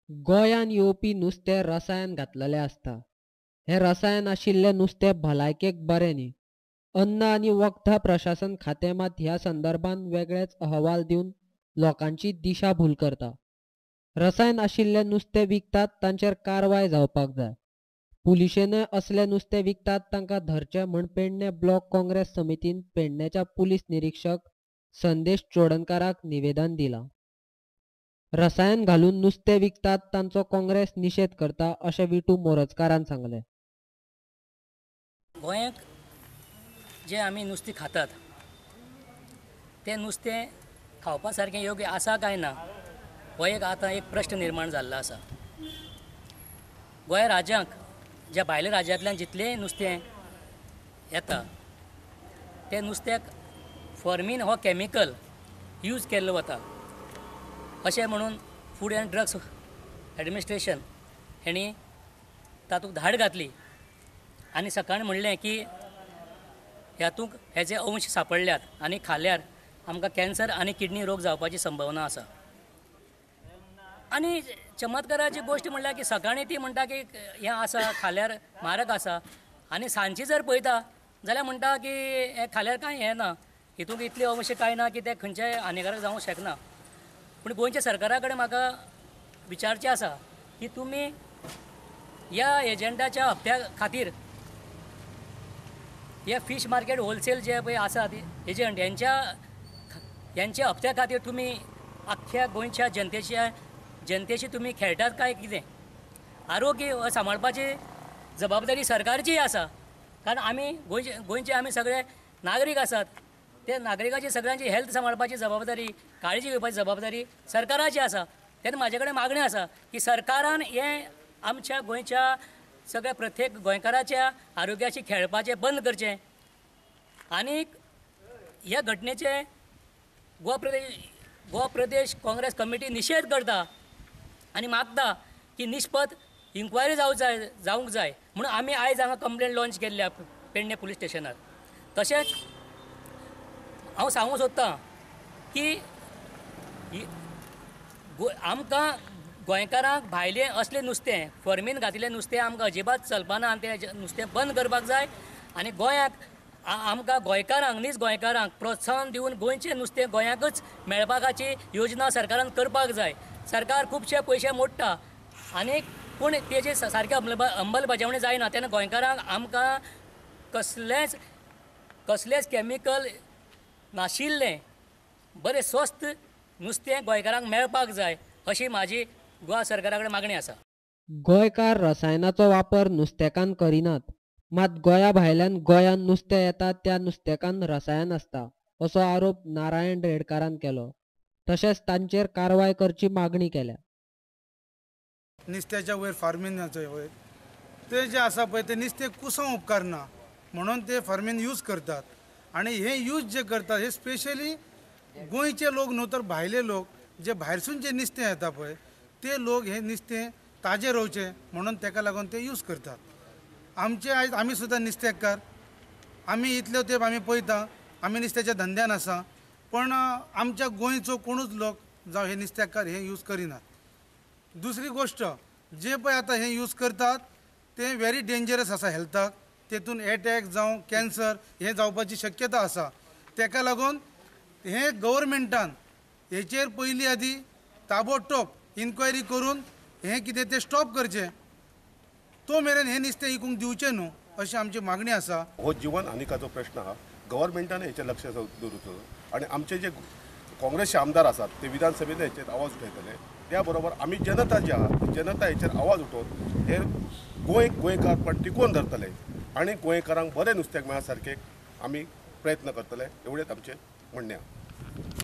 गोंयांत येवपी नुस्तें रसायन घातलेलें आसता. हें रसायन आशिल्लें नुस्तें भलायकेक बरें न्ही. अन्न आनी वखदां प्रशासन खातें मात ह्या संदर्भात वेगळेच अहवाल दिवन लोकांची दिशाभूल करता. रसायन आशिल्लें नुस्तें विकतात तांचेर कारवाय जावपाक जाय. पुलिशेनय असलें नुस्तें विकतात तांकां धरचें म्हूण पेडणे ब्लॉक काँग्रेस समितीन पेडणेच्या पुलीस निरीक्षक संदेश चोडणकाराक निवेदन दिलां. रसायन घालून नुस्तें विकतात तांचो काँग्रेस निशेध करता अशें विटू मोरजकारान सांगलें. गोंयांत जे आमी नुस्तें खातात तें नुस्तें खावपा सारकें योग्य आसा काय ना हो आतां एक प्रश्न निर्माण जाल्लो आसा. गोंय राज्यांक ज्या भायल्या राज्यांतल्यान जितलें नुस्तें येता तें नुस्त्याक फॉर्मीन हो कॅमिकल यूज केल्लो वता अशें म्हणून फूड एंड ड्रग्स एडमिनिस्ट्रेशन हेणी तातूंत धाड घातली आनी सकाळीं म्हणलें की ह्यातूंक हेजे अंश सांपडल्यात आनी खाल्यार आमकां कॅन्सर आनी किडनी रोग जावपाची संभावना आसा. आनी चमत्काराची गोश्ट म्हणल्यार की सकाळीं ती म्हणटा की हें आसा खाल्यार म्हारग आसा आनी सांजची जर पळयता जाल्यार म्हणटा की हें खाल्यार कांय हें ना, हितूंक इतले अंश कांय ना की तें खंयचेय हानिकारक जावंक शकना. पूण गोंयच्या सरकारा कडेन म्हाका विचारचें आसा की तुमी ह्या एजंटाच्या हप्त्या खातीर हे फीश मार्केट होलसेल जे पळय आसात एजंट यांच्या हप्त्या खातीर तुमी आख्ख्या गोंयच्या जनतेची तुमी खेळटात काय कितें? आरोग्य सांबाळपाची जबाबदारी सरकारची आसा, कारण आमी गोंयचे आमी सगळे नागरीक आसात. ते नागरिकाची सगळ्यांची हेल्थ सांबाळपाची जबाबदारी, काळजी घेवपाची जबाबदारी सरकाराची आसा. तेन्ना म्हाजे कडेन मागणी आसा की सरकारान हें आमच्या गोंयच्या सगळ्या प्रत्येक गोंयकाराच्या आरोग्याची खेळपाचें बंद करचें आनीक ह्या घटनेचे गोवा प्रदेश काँग्रेस कमिटी निशेध करता आनी मागता की निश्पत इन्क्वायरी जावंक जाय म्हणून आमी आयज हांगा कंप्लेन लॉन्च केल्ल्या पेडणे पुलीस स्टेशनार. तशेंच हांव सांगूंक सोदतां की आमकां गोंयकारांक भायलें असलें नुस्तें फॉर्मीन घातिल्लें नुस्तें आमकां अजिबात चलपाना आनी तें नुस्तें बंद करपाक जाय. आनी गोंयांत आमकां गोंयकारांक नीज गोंयकारांक प्रोत्साहन दिवन गोंयचें नुस्तें गोंयाकच मेळपाची योजना सरकारान करपाक जाय. सरकार खुबशे पयशे मोडटा आनीक पूण तेजे सारके अंमलबजावणी जायना. तेन्ना गोंयकारांक आमकां कसलेंच कॅमिकल नाशिल्लें बरें स्वस्त नुस्तें गोंयकारांक मेळपाक जाय अशी म्हाजी गोवा सरकारा कडेन मागणी आसा. गोंयकार रसायनाचो वापर नुस्तेकांत करिनात, मात गोंया भायल्यान गोंयांत नुस्तें येता त्या नुस्तेकांत रसायन आसता असो आरोप नारायण रेडकारान केलो. तशेंच तांचेर कारवाय करची मागणी केल्या. नुस्त्याच्या वयर फार्मिंगाचे वयर ते जे आसा पळय ते नुस्तें कुसोवंक उपकारना म्हणून ते फार्मीन यूज करतात. आनी हे यूज जे करतात हे स्पेशली गोंयचे लोक न्हू तर भायले लोक जे भायरसून जे नुस्तें येता पळय ते लोक हे नुस्तें ताजें रोवचें म्हणून ताका लागून ते यूज करतात. आमचे आयज आमी सुद्दां नुस्तेकार आमी इतल्यो तेंप आमी पळयता आमी नुस्त्याच्या धंद्यान आसा पण आमच्या गोंयचो कोणूच लोक जावं हे नुस्तेकार हे यूज करिनात. दुसरी गोश्ट जे पळय आतां हे यूज करतात ते व्हेरी डेंजरस आसा हेल्थाक. तेतून एटॅक जावं कॅन्सर हे जावपाची शक्यता आसा. ताका लागून हे गव्हर्मेंटान हेचेर पयलीं आदी ताबडतोब इन्क्वायरी करून हे कितें तें स्टॉप करचें. तो मेरेन हे नुस्तें विकूंक दिवचें न्हू अशी आमची मागणी आसा. हो जीवन हानिकाचो प्रश्न आहा, गव्हर्मेंटान हेचेर लक्ष दवरचो आनी आमचे जे काँग्रेसचे आमदार आसात ते विधानसभेंत हेचेर आवाज उठयतले. त्या बरोबर आमी जनता जी आहा जनता हेचेर आवाज उठोवन हे गोंयकारपण टिकोवन धरतले आनी गोंयकारांक बरें नुस्तें मेळा सारकें आमी प्रयत्न करतले एवढेच आमचें म्हणणें आहा.